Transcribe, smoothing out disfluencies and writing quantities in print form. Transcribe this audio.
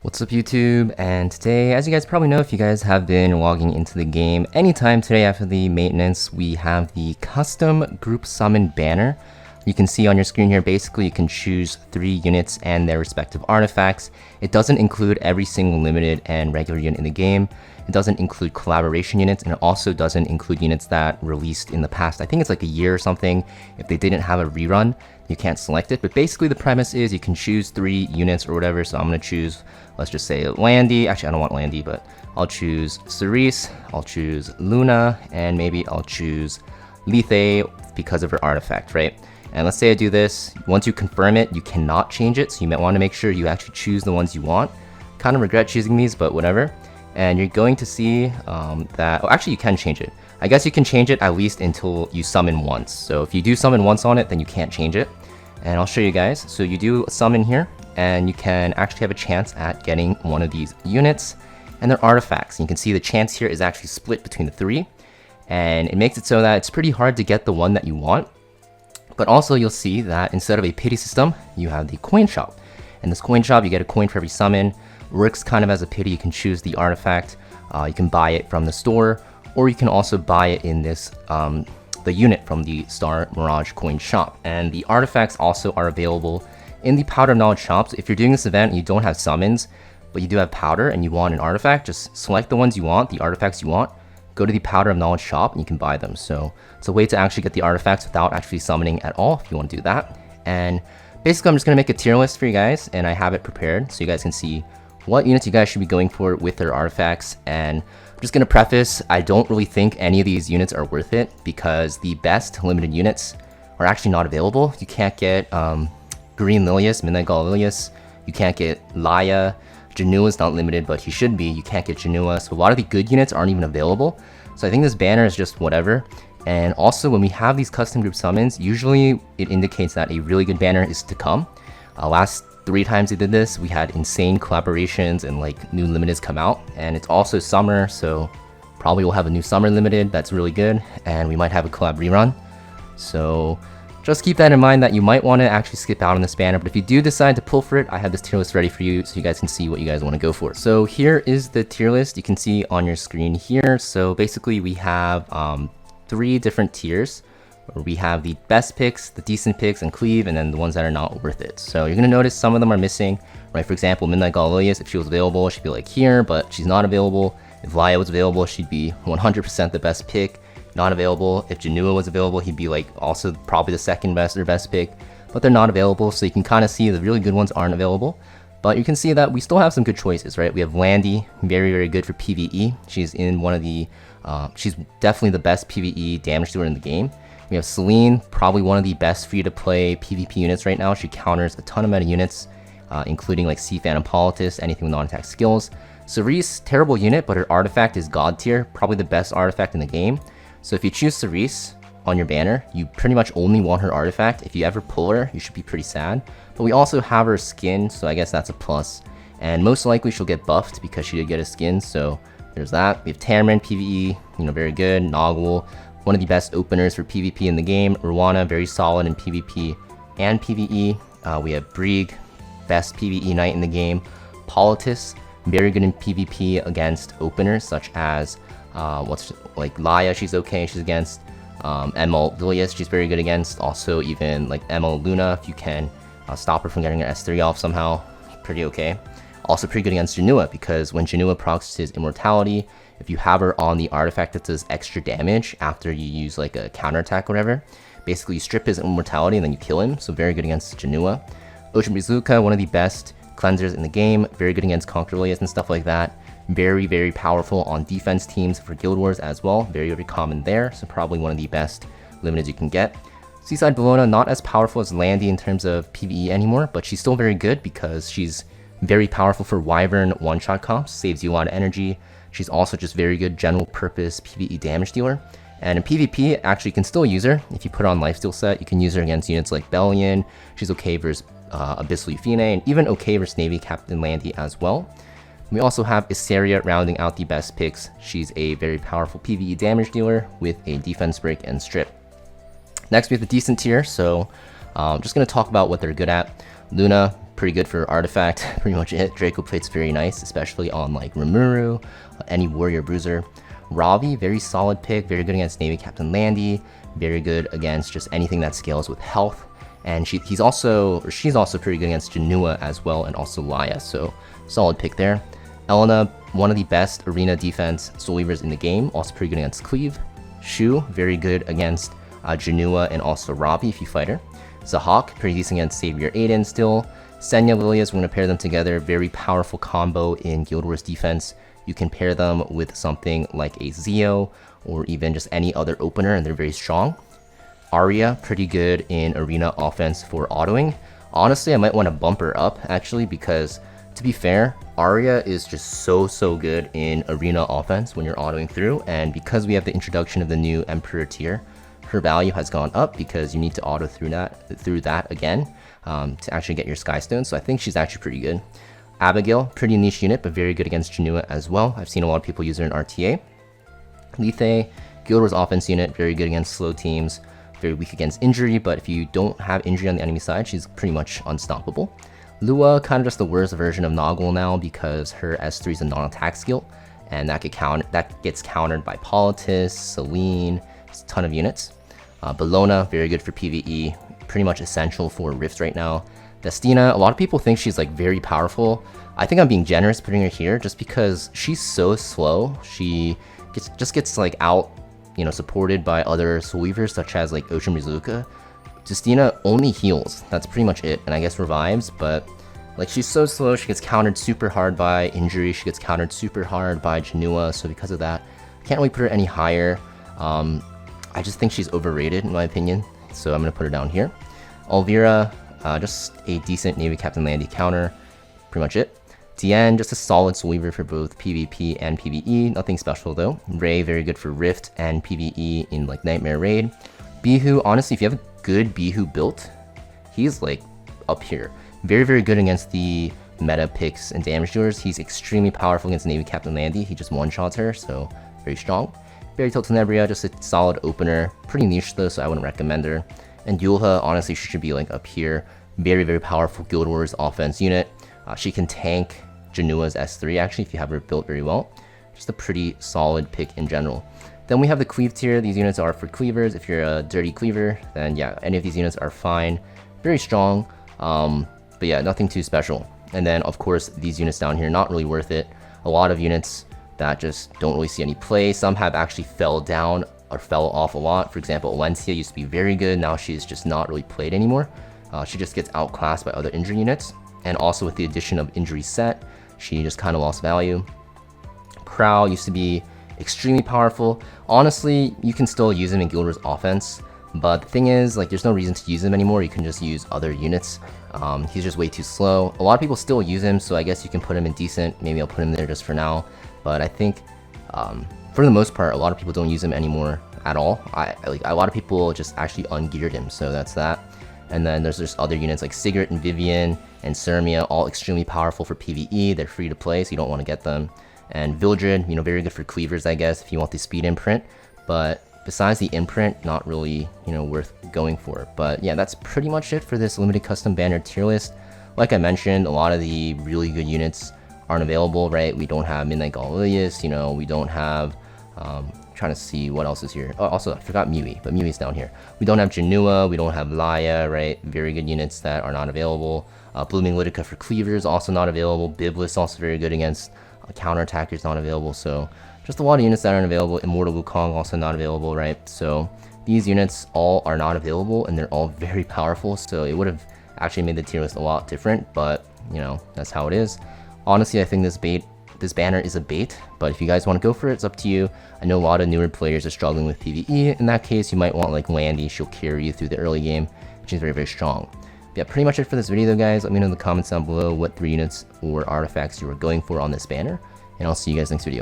What's up YouTube? And today, as you guys probably know, if you guys have been logging into the game anytime today after the maintenance, we have the custom group summon banner. You can see on your screen here, basically you can choose 3 units and their respective artifacts. It doesn't include every single limited and regular unit in the game. It doesn't include collaboration units, and it also doesn't include units that released in the past. I think it's like a year or something. If they didn't have a rerun, you can't select it. But basically the premise is you can choose 3 units or whatever. So I'm going to choose, let's just say Landy. Actually, I don't want Landy, but I'll choose Cerise, I'll choose Luna, and maybe I'll choose Lethe because of her artifact, right? And let's say I do this. Once you confirm it, you cannot change it. So you might want to make sure you actually choose the ones you want. Kind of regret choosing these, but whatever. And you're going to see that, oh, actually you can change it. I guess you can change it at least until you summon once. So if you do summon once on it, then you can't change it. And I'll show you guys. So you do summon here, and you can actually have a chance at getting one of these units and their artifacts. And you can see the chance here is actually split between the 3. And it makes it so that it's pretty hard to get the one that you want. But also you'll see that instead of a pity system, you have the coin shop. In this coin shop, you get a coin for every summon. Works kind of as a pity. You can choose the artifact. You can buy it from the store, or you can also buy it in this the unit from the Star Mirage coin shop. And the artifacts also are available in the Powder of Knowledge shop. So if you're doing this event and you don't have summons, but you do have powder and you want an artifact, just select the ones you want, the artifacts you want, go to the Powder of Knowledge shop and you can buy them. So it's a way to actually get the artifacts without actually summoning at all if you want to do that. And basically I'm just going to make a tier list for you guys, and I have it prepared so you guys can see what units you guys should be going for with their artifacts. And I'm just going to preface, I don't really think any of these units are worth it because the best limited units are actually not available. You can't get Green Lilius, Midnight Gall Lilius. You can't get Laya. Janua is not limited, but he should be. You can't get Janua. So a lot of the good units aren't even available. So I think this banner is just whatever. And also when we have these custom group summons, usually it indicates that a really good banner is to come. Last 3 times we did this, we had insane collaborations and like new limiteds come out. And it's also summer, so probably we'll have a new summer limited that's really good. And we might have a collab rerun. So just keep that in mind that you might want to actually skip out on this banner, but if you do decide to pull for it, I have this tier list ready for you so you guys can see what you guys want to go for. So here is the tier list you can see on your screen here. So basically we have 3 different tiers where we have the best picks, the decent picks, and cleave, and then the ones that are not worth it. So you're going to notice some of them are missing, right? For example, Midnight Gall Lilius, if she was available, she'd be like here, but she's not available. If Laya was available, she'd be 100% the best pick. Not available. If Janua was available, he'd be like also probably the second best or best pick, but they're not available. So you can kind of see the really good ones aren't available, but you can see that we still have some good choices, right? We have Landy, very good for PvE. She's in one of the, she's definitely the best PvE damage dealer in the game. We have Celine, probably one of the best free to play PvP units right now. She counters a ton of meta units, including like Sea Phantom Politis, anything with non-attack skills. Cerise, terrible unit, but her artifact is god tier, probably the best artifact in the game. So if you choose Cerise on your banner, you pretty much only want her artifact. If you ever pull her, you should be pretty sad. But we also have her skin, so I guess that's a plus. And most likely she'll get buffed because she did get a skin, so there's that. We have Tamrin, PvE, very good. Noggle, one of the best openers for PvP in the game. Urwana, very solid in PvP and PvE. We have Brig, best PvE knight in the game. Politis, very good in PvP against openers such as like Laya, she's okay, she's against ML Lilius, she's very good against. Also even like ML Luna, if you can stop her from getting her S3 off somehow, pretty okay. Also pretty good against Janua, because when Janua procs his immortality, if you have her on the artifact that does extra damage after you use like a counterattack or whatever, basically you strip his immortality and then you kill him, so very good against Janua. Ocean Bazooka, one of the best cleansers in the game, very good against Conquer Lilius and stuff like that. Very powerful on defense teams for Guild Wars as well. Very common there, so probably one of the best limiteds you can get. Seaside Bellona, not as powerful as Landy in terms of PvE anymore, but she's still very good because she's very powerful for Wyvern one-shot comps, saves you a lot of energy. She's also just very good general purpose PvE damage dealer. And in PvP, actually you can still use her. If you put her on lifesteal set, you can use her against units like Bellion. She's okay versus Abyssal Euphine, and even okay versus Navy Captain Landy as well. We also have Issaria rounding out the best picks. She's a very powerful PvE damage dealer with a defense break and strip. Next we have the decent tier, so I'm just going to talk about what they're good at. Luna, pretty good for artifact, pretty much it. Draco Plate's very nice, especially on like Rimuru, any warrior bruiser. Ravi, very solid pick, very good against Navy Captain Landy, very good against just anything that scales with health. And she's also pretty good against Janua as well, and also Laya, so solid pick there. Elena, one of the best arena defense soul weavers in the game, also pretty good against Cleave. Shu, very good against Janua and also Ravi if you fight her. Zahak, pretty decent against Savior Aiden still. Senya Lilias, we're going to pair them together. Very powerful combo in Guild Wars defense. You can pair them with something like a Zeo or even just any other opener, and they're very strong. Arya, pretty good in arena offense for autoing. Honestly, I might want to bump her up actually, because to be fair, Arya is just so good in arena offense when you're autoing through, and because we have the introduction of the new Emperor tier, her value has gone up because you need to auto through that again to actually get your Sky Stone. So I think she's actually pretty good. Abigail, pretty niche unit, but very good against Janua as well. I've seen a lot of people use her in RTA. Lethe, Guild Wars offense unit, very good against slow teams, very weak against injury, but if you don't have injury on the enemy side, she's pretty much unstoppable. Lua, kind of just the worst version of Noggle now because her S3 is a non-attack skill, and that gets countered by Politis, Celine, a ton of units. Bellona, very good for PvE, pretty much essential for Rifts right now. Destina, a lot of people think she's like very powerful. I think I'm being generous putting her here just because she's so slow. She just gets like out, supported by other soul weavers such as like Ocean Rizuka. Destina only heals, that's pretty much it, and I guess revives, but like she's so slow, she gets countered super hard by injury, she gets countered super hard by Janua, so because of that, I can't really put her any higher. I just think she's overrated in my opinion, so I'm going to put her down here. Elvira, just a decent Navy Captain Landy counter, pretty much it. Tien, just a solid soul weaver for both PvP and PvE, nothing special though. Ray, very good for Rift and PvE in like Nightmare Raid. Bihu, honestly, if you have a good Bihu built, he's like up here. Very good against the meta picks and damage dealers. He's extremely powerful against Navy Captain Landy. He just one-shots her, so very strong. Berrytoad Tenebria, just a solid opener. Pretty niche though, so I wouldn't recommend her. And Yulha, honestly, she should be like up here. Very powerful Guild Wars offense unit. She can tank Janua's S3 actually if you have her built very well. Just a pretty solid pick in general. Then we have the Cleave tier. These units are for cleavers. If you're a dirty cleaver, then yeah, any of these units are fine. Very strong, but yeah, nothing too special. And then of course, these units down here, not really worth it. A lot of units that just don't really see any play. Some have actually fell down or fell off a lot. For example, Valencia used to be very good. Now she's just not really played anymore. She just gets outclassed by other injury units. And also with the addition of injury set, she just kind of lost value. Crow used to be extremely powerful. Honestly, you can still use him in Guild Wars offense, but the thing is, like, there's no reason to use him anymore. You can just use other units. He's just way too slow. A lot of people still use him, so I guess you can put him in decent. Maybe I'll put him there just for now. But I think, for the most part, a lot of people don't use him anymore at all. Like a lot of people just actually ungeared him, so that's that. And then there's just other units like Sigurd and Vivian and Sermia, all extremely powerful for PvE. They're free to play, so you don't want to get them. And Vildred, very good for cleavers, I guess, if you want the speed imprint. But besides the imprint, not really, worth going for. But yeah, that's pretty much it for this limited custom banner tier list. Like I mentioned, a lot of the really good units aren't available, right? We don't have Midnight Galilius, we don't have, trying to see what else is here. Oh, also, I forgot Miwi, but Miwi's down here. We don't have Janua, we don't have Laya, right? Very good units that are not available. Blooming Lidica for cleavers, also not available. Biblis, also very good against counterattackers, not available. So just a lot of units that aren't available. Immortal Wukong, also not available, right? So these units all are not available, and they're all very powerful. So it would have actually made the tier list a lot different, but, that's how it is. Honestly, I think this banner is a bait, but if you guys want to go for it, it's up to you. I know a lot of newer players are struggling with PvE. In that case, you might want like Landy. She'll carry you through the early game, which is very strong. But yeah, pretty much it for this video, though, guys. Let me know in the comments down below what 3 units or artifacts you were going for on this banner, and I'll see you guys next video.